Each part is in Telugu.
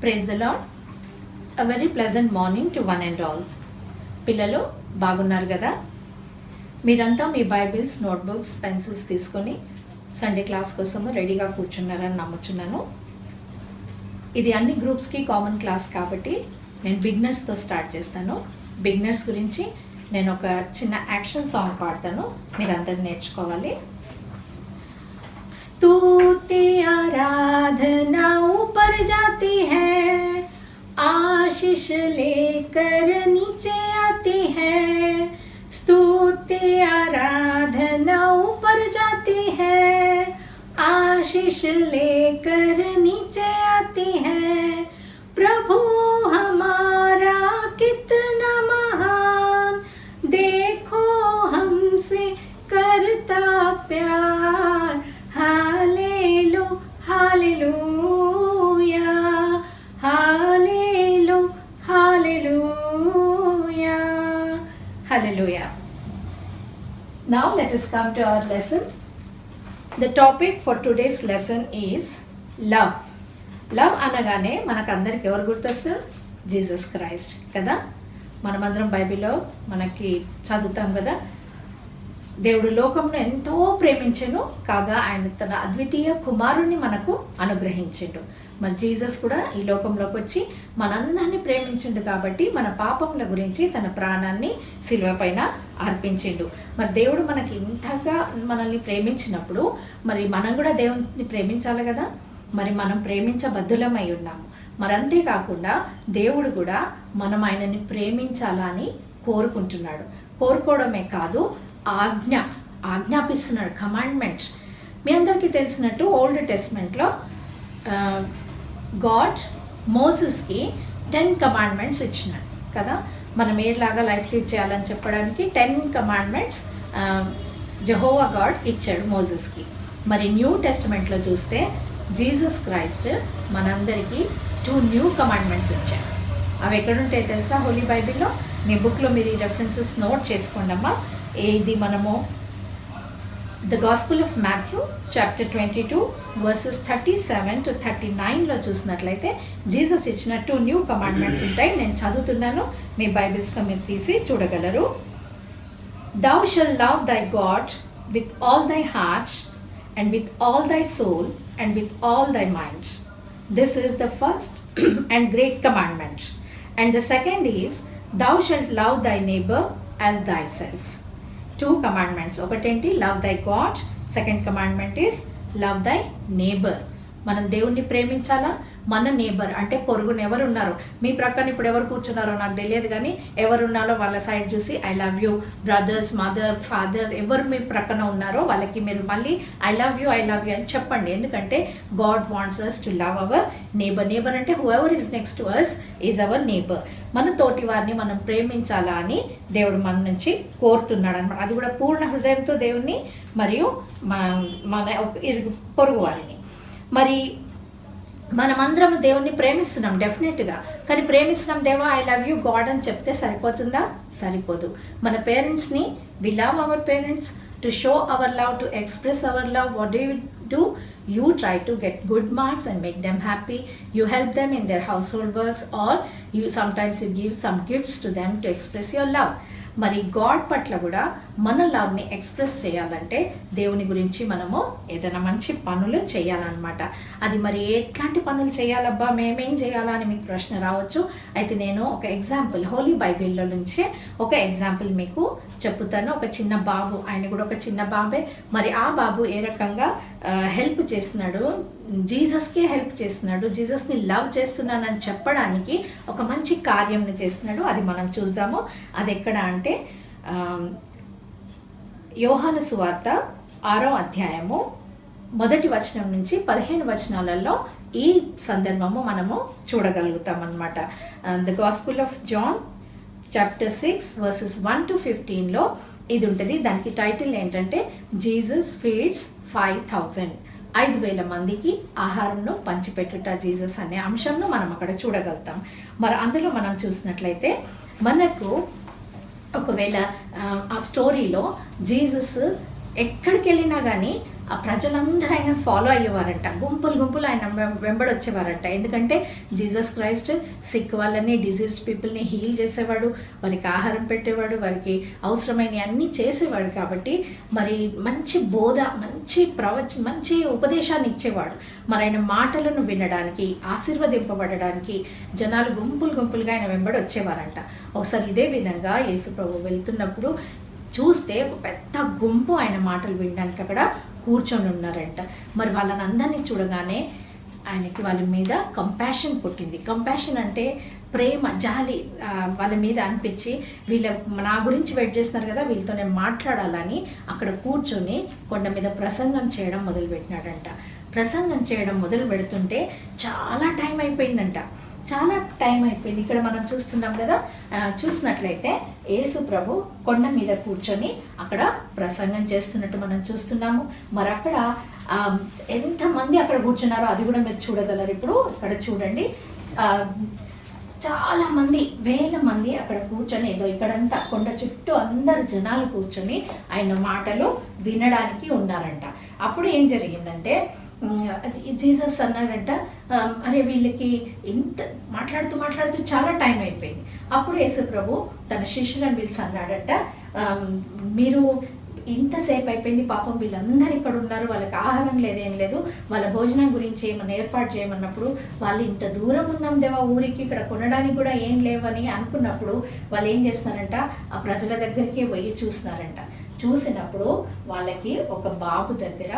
Praise the lord. A very pleasant morning to one and all. పిల్లలు బాగున్నారు కదా? మీరంతా మీ బైబిల్స్, నోట్బుక్స్, పెన్సిల్స్ తీసుకొని సండే క్లాస్ కోసము రెడీగా కూర్చున్నారని నమ్ముచున్నాను. ఇది అన్ని గ్రూప్స్కి కామన్ క్లాస్ కాబట్టి నేను బిగినర్స్తో స్టార్ట్ చేస్తాను. బిగినర్స్ గురించి నేను ఒక చిన్న యాక్షన్ సాంగ్ పాడతాను, మీరందరూ నేర్చుకోవాలి. स्तुति आराधना ऊपर जाती है, आशीष लेकर नीचे आती है. स्तुति आराधना ऊपर जाती है, आशीष लेकर नीचे आती है. प्रभु हमारा कितना महान, देखो हमसे करता प्यार. Hallelu hallelujah, hallelu hallelujah, hallelujah. Now let us come to our lesson. The topic for today's lesson is love. Love అనగానే మనకందరికి ఎవరు గుర్తొస్తారు? జీసస్ క్రైస్ట్ కదా. మనమందరం బైబిల్లో మనకి చదువుతాం కదా, దేవుడు లోకంలో ఎంతో ప్రేమించెను కాగా ఆయన తన అద్వితీయ కుమారుణ్ణి మనకు అనుగ్రహించిండు. మరి జీసస్ కూడా ఈ లోకంలోకి వచ్చి మనందరినీ ప్రేమించిండు కాబట్టి మన పాపముల గురించి తన ప్రాణాన్ని శిలువ పైన అర్పించిండు. మరి దేవుడు మనకి ఇంతగా మనల్ని ప్రేమించినప్పుడు మరి మనం కూడా దేవుని ప్రేమించాలి కదా. మరి మనం ప్రేమించబద్ధులమై ఉన్నాము. మరి అంతేకాకుండా దేవుడు కూడా మనం ఆయనని ప్రేమించాలని కోరుకుంటున్నాడు. కోరుకోవడమే కాదు, ఆజ్ఞాపిస్తున్నాడు, కమాండ్మెంట్. మీ అందరికీ తెలిసినట్టు ఓల్డ్ టెస్ట్మెంట్లో గాడ్ మోసెస్కి 10 కమాండ్మెంట్స్ ఇచ్చినాడు కదా. మనం ఏలాగా లైఫ్ లీడ్ చేయాలని చెప్పడానికి 10 కమాండ్మెంట్స్ జెహోవా గాడ్ ఇచ్చాడు మోసెస్కి. మరి న్యూ టెస్ట్మెంట్లో చూస్తే జీసస్ క్రైస్ట్ మనందరికీ 2 న్యూ కమాండ్మెంట్స్ ఇచ్చాడు. అవి ఎక్కడుంటాయి తెలుసా? హోలీ బైబిల్లో. మీ బుక్లో మీరు ఈ రెఫరెన్సెస్ నోట్ చేసుకోండి అమ్మా. ఇది మనము the gospel of Matthew chapter 22 versus 37 to 39లో చూసినట్లయితే జీసస్ ఇచ్చిన 2 న్యూ కమాండ్మెంట్స్ ఉంటాయి. నేను చదువుతున్నాను, మీ బైబిల్స్లో మీరు తీసి చూడగలరు. Thou shalt love thy God with all thy heart and with all thy soul and with all thy mind. This is the first and great commandment. And the second is, thou shalt love thy neighbor as thyself. 2 commandments. ఒకటేంటి? Love thy God. Second commandment is love thy neighbour. మనం దేవుణ్ణి ప్రేమించాలా. మన నేబర్ అంటే పొరుగున ఎవరు ఉన్నారో, మీ ప్రక్కన ఇప్పుడు ఎవరు కూర్చున్నారో నాకు తెలియదు, కానీ ఎవరు ఉన్నారో వాళ్ళ సైడ్ చూసి I love you brothers, mother, father, ఎవరు మీ ప్రక్కన ఉన్నారో వాళ్ళకి మీరు మళ్ళీ ఐ లవ్ యూ అని చెప్పండి. ఎందుకంటే God wants us to love our neighbour. Neighbour అంటే whoever is next to us is our neighbour. మన తోటి వారిని మనం ప్రేమించాలా అని దేవుడు మన నుంచి కోరుతున్నాడు అనమాట. అది కూడా పూర్ణ హృదయంతో దేవుణ్ణి మరియు మన పొరుగు వారిని. మరి మనమందరం దేవుణ్ణి ప్రేమిస్తున్నాం డెఫినెట్గా, కానీ ప్రేమిస్తున్నాం దేవా ఐ లవ్ యూ గాడ్ అని చెప్తే సరిపోతుందా? సరిపోదు. మన పేరెంట్స్ని we love our parents. To show our love, to express our love, what do you try to get good marks and make them happy. You help them in their household works, or sometimes you give some gifts to them to express your love. మరి గాడ్ పట్ల కూడా మన లవ్ని ఎక్స్ప్రెస్ చేయాలంటే దేవుని గురించి మనము ఏదైనా మంచి పనులు చేయాలన్నమాట. అది మరి ఎట్లాంటి పనులు చేయాలబ్బా, మేమేం చేయాలా అని మీకు ప్రశ్న రావచ్చు. అయితే నేను ఒక ఎగ్జాంపుల్ హోలీ బైబిల్లో నుంచే ఒక ఎగ్జాంపుల్ మీకు చెప్పుతాను. ఒక చిన్న బాబు, ఆయన కూడా ఒక చిన్న బాబే. మరి ఆ బాబు ఏ రకంగా హెల్ప్ చేస్తున్నాడు, జీసస్కే హెల్ప్ చేస్తున్నాడు, జీసస్ని లవ్ చేస్తున్నానని చెప్పడానికి ఒక మంచి కార్యంని చేస్తున్నాడు. అది మనం చూద్దాము. అది ఎక్కడ అంటే యోహాను సువార్త 6వ అధ్యాయము 1వ వచనం నుంచి 15 వచనాలలో ఈ సందర్భము మనము చూడగలుగుతాం అన్నమాట. The gospel of John chapter 6 verses 1 to 15లో ఇది ఉంటుంది. దానికి టైటిల్ ఏంటంటే జీసస్ ఫీడ్స్ 5,000. 5,000 మందికి ఆహారంను పంచిపెట్టుట జీసస్ అనే అంశంను మనం అక్కడ చూడగలుగుతాం. మరి అందులో మనం చూసినట్లయితే మనకు ఒకవేళ ఆ స్టోరీలో జీసస్ ఎక్కడికి వెళ్ళినా కానీ ఆ ప్రజలందరూ ఆయన ఫాలో అయ్యేవారంట, గుంపులు గుంపులు ఆయన వెంబడొచ్చేవారంట. ఎందుకంటే జీసస్ క్రైస్ట్ సిక్ వాళ్ళని, డిజీజ్ పీపుల్ని హీల్ చేసేవాడు, వారికి ఆహారం పెట్టేవాడు, వారికి అవసరమైన అన్నీ చేసేవాడు. కాబట్టి మరి మంచి బోధ, మంచి ఉపదేశాన్ని ఇచ్చేవాడు. మరి ఆయన మాటలను వినడానికి, ఆశీర్వదింపబడడానికి జనాలు గుంపులు గుంపులుగా ఆయన వెంబడి వచ్చేవారంట. ఒకసారి ఇదే విధంగా యేసు ప్రభు వెళ్తున్నప్పుడు చూస్తే ఒక పెద్ద గుంపు ఆయన మాటలు వినడానికి అక్కడ కూర్చొని ఉన్నారంట. మరి వాళ్ళని అందరినీ చూడగానే ఆయనకి వాళ్ళ మీద కంపాషన్ పుట్టింది. కంపాషన్ అంటే ప్రేమ, జాలి వాళ్ళ మీద అనిపించి, నా గురించి వెయిట్ చేస్తున్నారు కదా, వీళ్ళతో నేను మాట్లాడాలని అక్కడ కూర్చొని కొండ మీద ప్రసంగం చేయడం మొదలుపెట్టినాడంట. ప్రసంగం చేయడం మొదలు పెడుతుంటే చాలా టైం అయిపోయిందంట. ఇక్కడ మనం చూస్తున్నాం కదా, చూసినట్లయితే యేసు ప్రభు కొండ మీద కూర్చొని అక్కడ ప్రసంగం చేస్తున్నట్టు మనం చూస్తున్నాము. మరి అక్కడ ఎంతమంది అక్కడ కూర్చున్నారో అది కూడా మీరు చూడగలరు. ఇప్పుడు ఇక్కడ చూడండి, చాలా మంది, వేల మంది అక్కడ కూర్చొని, ఏదో ఇక్కడంతా కొండ చుట్టూ అందరు జనాలు కూర్చొని ఆయన మాటలు వినడానికి ఉన్నారంట. అప్పుడు ఏం జరిగిందంటే జీసస్ అన్నాడంట, అరే వీళ్ళకి ఇంత మాట్లాడుతూ చాలా టైం అయిపోయింది. అప్పుడు యేసు ప్రభు తన శిష్యులను పిలిచి అన్నాడంట, మీరు ఇంతసేపు అయిపోయింది, పాపం వీళ్ళందరూ ఇక్కడ ఉన్నారు, వాళ్ళకి ఆహారం లేదేం లేదు, వాళ్ళ భోజనం గురించి ఏమన్నా ఏర్పాటు చేయమన్నప్పుడు వాళ్ళు ఇంత దూరం ఉన్నాం దేవా ఊరికి, ఇక్కడ కొనడానికి కూడా ఏం లేవని అనుకున్నప్పుడు వాళ్ళు ఏం చేస్తున్నారంట, ఆ ప్రజల దగ్గరికి పోయి చూస్తున్నారంట. చూసినప్పుడు వాళ్ళకి ఒక బాబు దగ్గర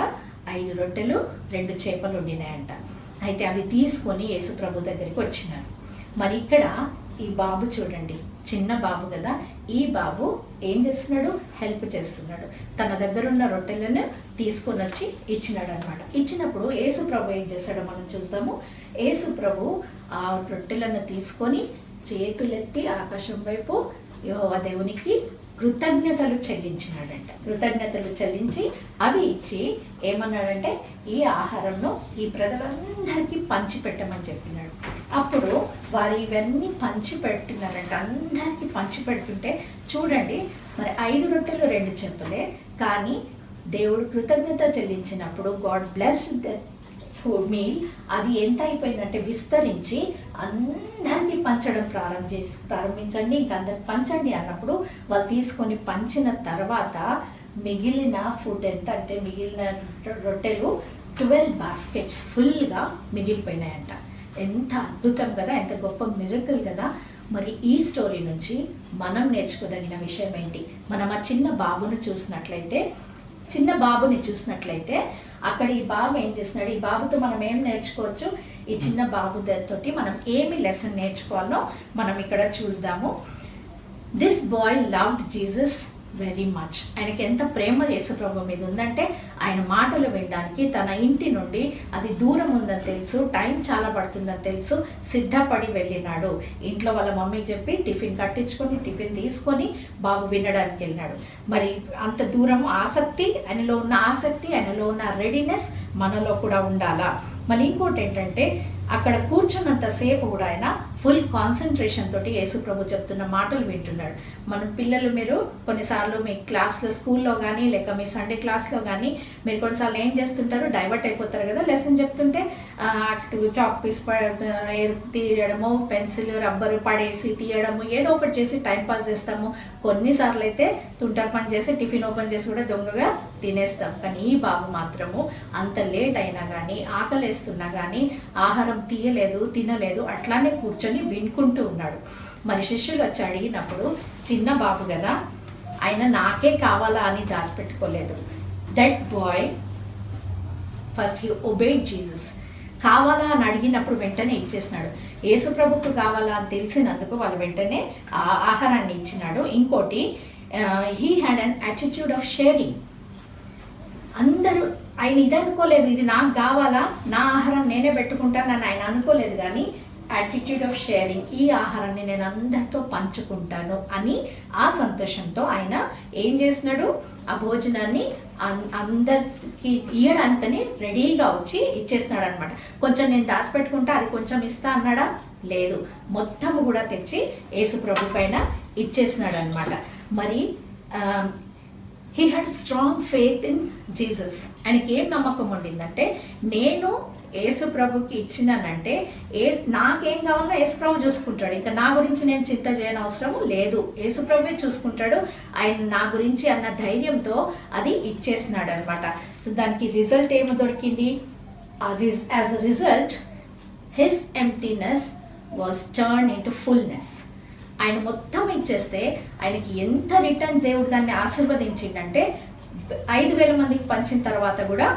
5 రొట్టెలు 2 చేపలు ఉండినాయంట. అయితే అవి తీసుకొని యేసు ప్రభు దగ్గరికి వచ్చినారు. మరి ఇక్కడ ఈ బాబు చూడండి, చిన్న బాబు కదా, ఈ బాబు ఏం చేస్తున్నాడు, హెల్ప్ చేస్తున్నాడు. తన దగ్గర ఉన్న రొట్టెలను తీసుకొని వచ్చి ఇచ్చినాడు అనమాట. ఇచ్చినప్పుడు యేసు ప్రభు ఏం చేస్తాడో మనం చూద్దాము. యేసు ప్రభు ఆ రొట్టెలను తీసుకొని చేతులెత్తి ఆకాశం వైపు యెహోవా దేవునికి కృతజ్ఞతలు చెల్లించినాడంట. కృతజ్ఞతలు చెల్లించి అవి ఇచ్చి ఏమన్నాడంటే, ఈ ఆహారంను ఈ ప్రజలందరికీ పంచిపెట్టమని చెప్పినాడు. అప్పుడు వారు ఇవన్నీ పంచిపెట్టినారంట, అందరికీ పంచిపెడుతుంటే చూడండి, మరి 5 రొట్టెలు 2 చేపలే, కానీ దేవుడు కృతజ్ఞత చెల్లించినప్పుడు God bless the food meal, అది ఎంత అయిపోయిందంటే విస్తరించి అందరికీ పంచడం ప్రారంభించండి, ఇంకా అందరికి పంచండి అన్నప్పుడు వాళ్ళు తీసుకొని పంచిన తర్వాత మిగిలిన ఫుడ్ ఎంత అంటే, మిగిలిన రొట్టెలు 12 బాస్కెట్స్ ఫుల్గా మిగిలిపోయినాయంట. ఎంత అద్భుతం కదా, ఎంత గొప్ప మిరకల్ కదా. మరి ఈ స్టోరీ నుంచి మనం నేర్చుకోదగిన విషయం ఏంటి? మనం ఆ చిన్న బాబుని చూసినట్లయితే అక్కడ ఈ బాబు ఏం చేస్తున్నాడు, ఈ బాబుతో మనం ఏం నేర్చుకోవచ్చు, ఈ చిన్న బాబు తోటి మనం ఏమి లెసన్ నేర్చుకోవాలో మనం ఇక్కడ చూద్దాము. This boy loved Jesus very much. ఆయనకి ఎంత ప్రేమ యేసు ప్రభు మీద ఉందంటే, ఆయన మాటలు వినడానికి తన ఇంటి నుండి, అది దూరం ఉందని తెలుసు, టైం చాలా పడుతుందని తెలుసు, సిద్ధపడి వెళ్ళినాడు. ఇంట్లో వాళ్ళ మమ్మీకి చెప్పి టిఫిన్ కట్టించుకొని టిఫిన్ తీసుకొని బాబు వినడానికి వెళ్ళినాడు. మరి అంత దూరం ఆసక్తి, ఆయనలో ఉన్న రెడీనెస్ మనలో కూడా ఉండాలా. మళ్ళీ ఇంకోటి ఏంటంటే, అక్కడ కూర్చున్నంతసేపు కూడా ఆయన ఫుల్ కాన్సన్ట్రేషన్ తోటి యేసు ప్రభు చెప్తున్న మాటలు వింటున్నాడు. మన పిల్లలు, మీరు కొన్నిసార్లు మీ క్లాస్లో, స్కూల్లో కానీ లేక మీ సండే క్లాస్లో కానీ మీరు కొన్నిసార్లు ఏం చేస్తుంటారు, డైవర్ట్ అయిపోతారు కదా. లెసన్ చెప్తుంటే అటు చాక్ పీస్ తీయడము, పెన్సిల్ రబ్బరు పడేసి తీయడము, ఏదో ఒకటి చేసి టైంపాస్ చేస్తాము. కొన్నిసార్లు అయితే తుంటర్ పని చేసి టిఫిన్ ఓపెన్ చేసి కూడా దొంగగా తినేస్తాం. కానీ ఈ బాబు మాత్రము అంత లేట్ అయినా కానీ, ఆకలేస్తున్నా కానీ ఆహారం తినలేదు, అట్లానే కూర్చొని వినుకుంటూ ఉన్నాడు. మరి శిష్యులు వచ్చి అడిగినప్పుడు, చిన్న బాబు కదా, ఆయన నాకే కావాలా అని దాచిపెట్టుకోలేదు. That boy first he obeyed Jesus. కావాలా అని అడిగినప్పుడు వెంటనే ఇచ్చేసినాడు. యేసు ప్రభుకు కావాలా అని తెలిసినందుకు వాళ్ళు వెంటనే ఆ ఆహారాన్ని ఇచ్చినాడు. ఇంకోటి, he had an attitude of sharing. అందరూ, ఆయన ఇది అనుకోలేదు, ఇది నాకు కావాలా, నా ఆహారం నేనే పెట్టుకుంటానని ఆయన అనుకోలేదు. కానీ యాటిట్యూడ్ ఆఫ్ షేరింగ్, ఈ ఆహారాన్ని నేను అందరితో పంచుకుంటాను అని ఆ సంతోషంతో ఆయన ఏం చేస్తున్నాడు, ఆ భోజనాన్ని అందరికి ఇయ్యడానికని రెడీగా వచ్చి ఇచ్చేస్తున్నాడు అనమాట. కొంచెం నేను దాచిపెట్టుకుంటా, అది కొంచెం ఇస్తా అన్నాడా? లేదు, మొత్తము కూడా తెచ్చి యేసు ప్రభు పైన ఇచ్చేసినాడు అనమాట. మరి he had strong faith in Jesus. ఆయనకి ఏం నమ్మకం ఉండిందంటే, నేను యేసు ప్రభుకి ఇచ్చినానంటే నాకేం కావాలో యేసు ప్రభు చూసుకుంటాడు, ఇంకా నా గురించి నేను చింత చేయని అవసరం లేదు, యేసు ప్రభువే చూసుకుంటాడు ఆయన నా గురించి అన్న ధైర్యంతో అది ఇచ్చేసినాడు అనమాట. దానికి రిజల్ట్ ఏమో దొరికింది. As a result his emptiness was turn in to fullness. ఆయన మొత్తం ఇచ్చేస్తే ఆయనకి ఎంత రిటర్న్ దేవుడు దాన్ని ఆశీర్వదించిండంటే 5,000 మందికి పంచిన తర్వాత కూడా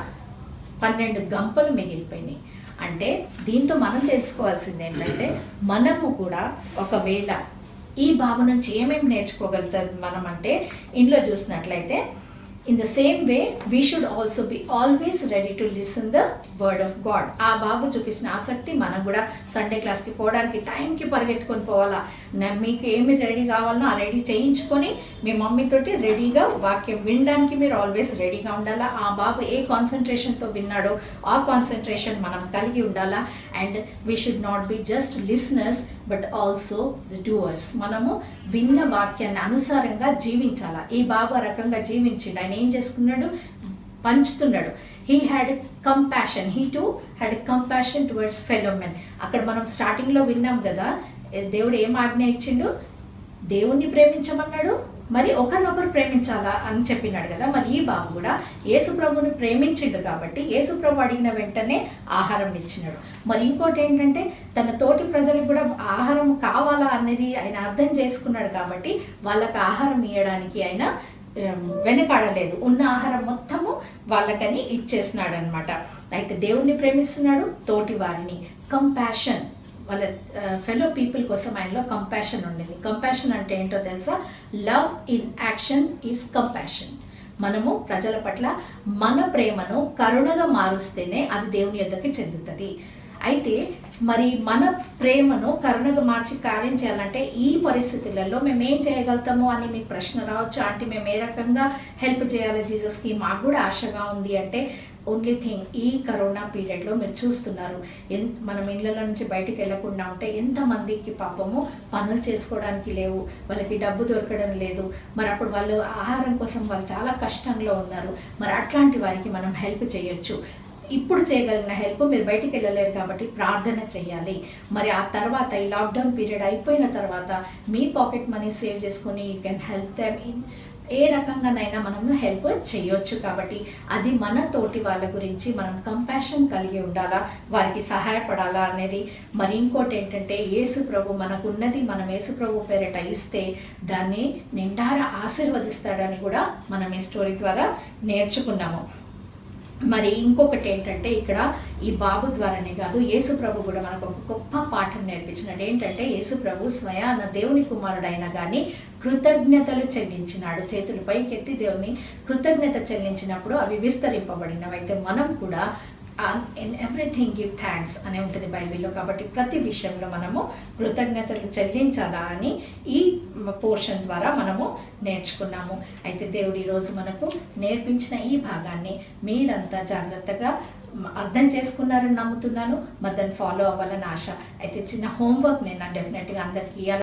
12 గంపలు మిగిలిపోయినాయి. అంటే దీంతో మనం తెలుసుకోవాల్సింది ఏంటంటే, మనము కూడా ఒకవేళ ఈ బాబు నుంచి ఏమేమి నేర్చుకోగలుగుతాం మనం అంటే, ఇంట్లో చూసినట్లయితే in the same way we should also be always ready to listen the word of God. ఆ బాబు చూపించిన ఆసక్తి మనం కూడా సండే క్లాస్కి పోవడానికి టైంకి పరిగెత్తుకొని పోవాలా. మీకు ఏమి రెడీ కావాలనో ఆ రెడీ చేయించుకొని మీ మమ్మీతోటి రెడీగా వాక్యం వినడానికి మీరు ఆల్వేస్ రెడీగా ఉండాలా. ఆ బాబు ఏ కాన్సన్ట్రేషన్తో విన్నాడో ఆ కాన్సన్ట్రేషన్ మనం కలిగి ఉండాలా. And we should not be just listeners but also the doers. మనము విన్న వాక్యాన్ని అనుసారంగా జీవించాలా. ఈ బాబు ఆ రకంగా జీవించిండు. ఆయన ఏం చేసుకున్నాడు? పంచుతున్నాడు. He had compassion. He too had compassion towards fellow men. అక్కడ మనం స్టార్టింగ్లో విన్నాం కదా, దేవుడు ఏం ఆజ్ఞ ఇచ్చిండు? దేవుణ్ణి ప్రేమించమన్నాడు, మరి ఒకరినొకరు ప్రేమించాలా అని చెప్పినాడు కదా. మరి ఈ బాబు కూడా యేసు ప్రభుని ప్రేమించిండు కాబట్టి యేసు ప్రభు అడిగిన వెంటనే ఆహారం ఇచ్చినాడు. మరి ఇంకోటి ఏంటంటే, తన తోటి ప్రజలకు కూడా ఆహారం కావాలా అనేది ఆయన అర్థం చేసుకున్నాడు కాబట్టి వాళ్ళకి ఆహారం ఇవ్వడానికి ఆయన వెనకాడలేదు. ఉన్న ఆహారం మొత్తము వాళ్ళకని ఇచ్చేసినాడు అనమాట. అయితే దేవుణ్ణి ప్రేమిస్తున్నాడు, తోటి వారిని కంపాషన్, వాళ్ళ ఫెలో పీపుల్ కోసం ఆయనలో కంపాషన్ ఉండింది. కంపాషన్ అంటే ఏంటో తెలుసా? Love in action is compassion. మనము ప్రజల పట్ల మన ప్రేమను కరుణగా మారుస్తేనే అది దేవుని యొద్దకి చెందుతుంది. అయితే మరి మన ప్రేమను కరుణగా మార్చి కార్యం చేయాలంటే ఈ పరిస్థితులలో మేము ఏం చేయగలుగుతాము అని మీకు ప్రశ్న రావచ్చు. అంటే మేము ఏ రకంగా హెల్ప్ చేయాలి జీసస్కి, మాకు కూడా ఆశగా ఉంది అంటే, ఓన్లీ థింగ్, ఈ కరోనా పీరియడ్లో మీరు చూస్తున్నారు మనం ఇళ్ళ నుంచి బయటికి వెళ్ళకుండా ఉంటే ఎంతమందికి పాపము పనులు చేసుకోవడానికి లేవు, వాళ్ళకి డబ్బు దొరకడం లేదు. మరి అప్పుడు వాళ్ళు ఆహారం కోసం వాళ్ళు చాలా కష్టంలో ఉన్నారు. మరి అట్లాంటి వారికి మనం హెల్ప్ చేయొచ్చు. ఇప్పుడు చేయగలిగిన హెల్ప్, మీరు బయటికి వెళ్ళలేరు కాబట్టి ప్రార్థన చేయాలి. మరి ఆ తర్వాత ఈ లాక్డౌన్ పీరియడ్ అయిపోయిన తర్వాత మీ పాకెట్ మనీ సేవ్ చేసుకొని you can help them in ఏ రకంగానైనా మనము హెల్ప్ చేయొచ్చు. కాబట్టి అది మన తోటి వాళ్ళ గురించి మనం కంపాషన్ కలిగి ఉండాలా, వారికి సహాయపడాలా అనేది. మరి ఇంకోటి ఏంటంటే, యేసు ప్రభు మనకున్నది మనం యేసు ప్రభు పేరిట ఇస్తే దాన్ని నిండారా ఆశీర్వదిస్తాడని కూడా మనం ఈ స్టోరీ ద్వారా నేర్చుకున్నాము. మరి ఇంకొకటి ఏంటంటే, ఇక్కడ ఈ బాబు ద్వారానే కాదు, యేసు ప్రభు కూడా మనకు ఒక గొప్ప పాఠం నేర్పించినాడు. ఏంటంటే, యేసు ప్రభు స్వయాన దేవుని కుమారుడైనా కానీ కృతజ్ఞతలు చెల్లించినాడు. చేతులు పైకెత్తి దేవుని కృతజ్ఞత చెల్లించినప్పుడు అవి విస్తరింపబడినవి. అయితే మనం కూడా ఇన్ ఎవ్రీథింగ్ గివ్ థ్యాంక్స్ అనే ఉంటుంది బైబిల్లో. కాబట్టి ప్రతి విషయంలో మనము కృతజ్ఞతలు చెల్లించాలా అని ఈ పోర్షన్ ద్వారా మనము నేర్చుకున్నాము. అయితే దేవుడు ఈరోజు మనకు నేర్పించిన ఈ భాగాన్ని మీరంతా జాగ్రత్తగా అర్థం చేసుకున్నారని నమ్ముతున్నాను. మరి దాన్ని ఫాలో అవ్వాలని ఆశ. అయితే చిన్న హోంవర్క్ నేను డెఫినెట్గా అందరికీ